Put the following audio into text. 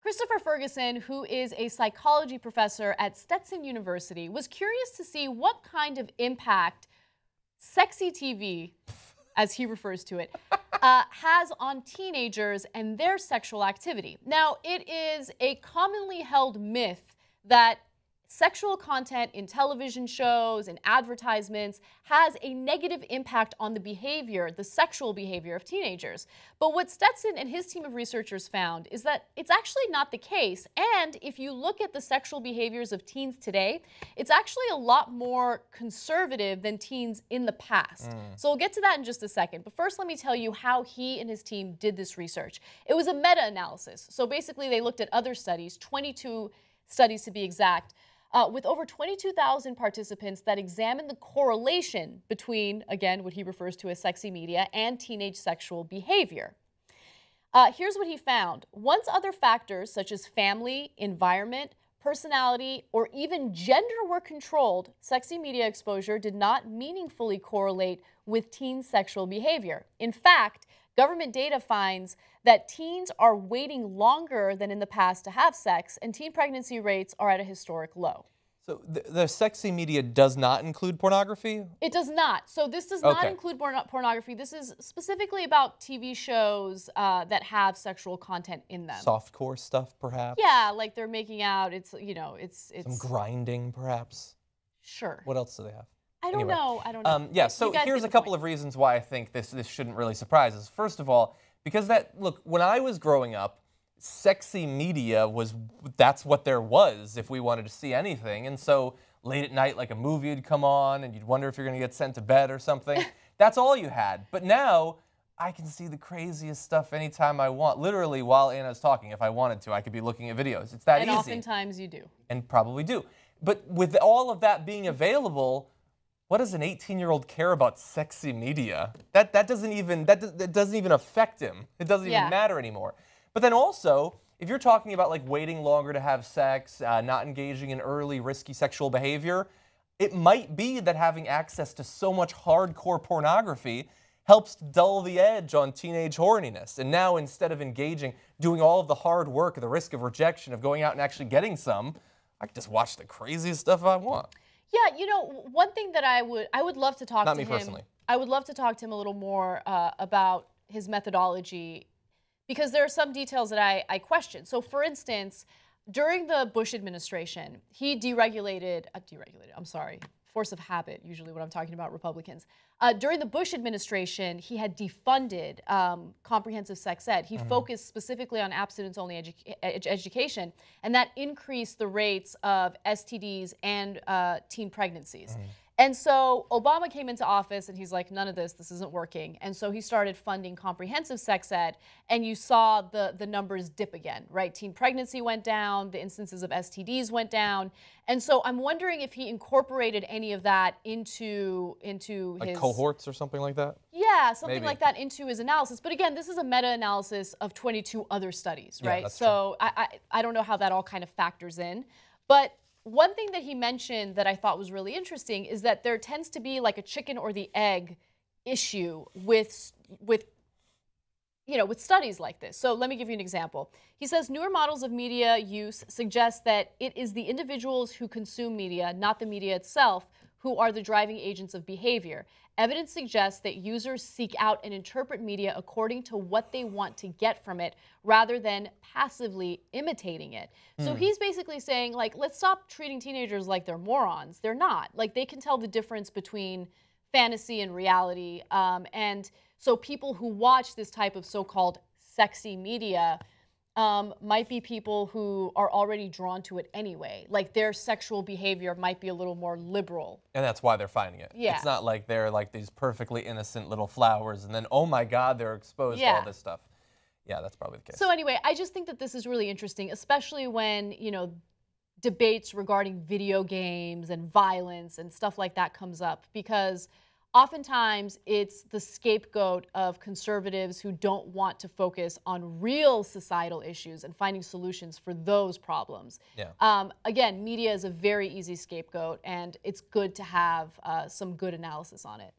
Christopher Ferguson, who is a psychology professor at Stetson University, was curious to see what kind of impact sexy TV, as he refers to it, has on teenagers and their sexual activity. Now, it is a commonly held myth that sexual content in television shows and advertisements has a negative impact on the behavior, the sexual behavior of teenagers. But what Stetson and his team of researchers found is that it's actually not the case. And if you look at the sexual behaviors of teens today, it's actually a lot more conservative than teens in the past. So we'll get to that in just a second. But first, let me tell you how he and his team did this research. It was a meta-analysis. So basically, they looked at other studies, 22 studies to be exact, with over 22,000 participants that examined the correlation between, again, what he refers to as sexy media and teenage sexual behavior. Here's what he found. Once other factors such as family, environment, personality, or even gender were controlled, sexy media exposure did not meaningfully correlate with teen sexual behavior. In fact, government data finds that teens are waiting longer than in the past to have sex, and teen pregnancy rates are at a historic low. So the sexy media does not include pornography? It does not. So this does not include pornography. This is specifically about TV shows that have sexual content in them. Softcore stuff, perhaps? Yeah, like they're making out. It's, you know, it's some grinding, perhaps? Sure. What else do they have? I don't know. I don't know. Yeah, so here's a couple of reasons why I think this shouldn't really surprise us. First of all, because look, when I was growing up, sexy media that's what there was if we wanted to see anything. And so late at night, like a movie would come on and you'd wonder if you're going to get sent to bed or something. That's all you had. But now I can see the craziest stuff anytime I want. Literally, while Anna's talking, if I wanted to, I could be looking at videos. It's that easy. And oftentimes you do. And probably do. But with all of that being available, what does an 18-year-old care about sexy media? That doesn't even affect him. It doesn't even matter anymore. But then also, if you're talking about like waiting longer to have sex, not engaging in early risky sexual behavior, it might be that having access to so much hardcore pornography helps dull the edge on teenage horniness. And now instead of doing all of the hard work, the risk of rejection, of going out and actually getting some, I can just watch the craziest stuff I want. Yeah, you know, one thing that I would love to talk to him. Not me personally. I would love to talk to him a little more about his methodology, because there are some details that I question. So, for instance, during the Bush administration, he force of habit, usually when I'm talking about Republicans. During the Bush administration, he had defunded comprehensive sex ed. He focused specifically on abstinence-only education, and that increased the rates of STDs and teen pregnancies. And so Obama came into office and he's like, none of this isn't working. And so he started funding comprehensive sex ed, and you saw the numbers dip again, right? Teen pregnancy went down, the instances of STDs went down. And so I'm wondering if he incorporated any of that into like his cohorts or something like that? Yeah, something like that into his analysis. But again, this is a meta-analysis of 22 other studies, right? That's so I don't know how that all kind of factors in. But one thing that he mentioned that I thought was really interesting is that there tends to be like a chicken or the egg issue with studies like this. So let me give you an example. He says newer models of media use suggest that it is the individuals who consume media, not the media itself, who are the driving agents of behavior. Evidence suggests that users seek out and interpret media according to what they want to get from it, rather than passively imitating it. So he's basically saying, like, let's stop treating teenagers like they're morons. They're not. Like, they can tell the difference between fantasy and reality. And so people who watch this type of so-called sexy media might be people who are already drawn to it anyway. Like, their sexual behavior might be a little more liberal. And that's why they're finding it. Yeah. It's not like they're like these perfectly innocent little flowers and then, oh my God, they're exposed to all this stuff. Yeah, that's probably the case. So anyway, I just think that this is really interesting, especially when, you know, debates regarding video games and violence and stuff like that comes up, because oftentimes it's the scapegoat of conservatives who don't want to focus on real societal issues and finding solutions for those problems. Yeah. Again, media is a very easy scapegoat, and it's good to have some good analysis on it.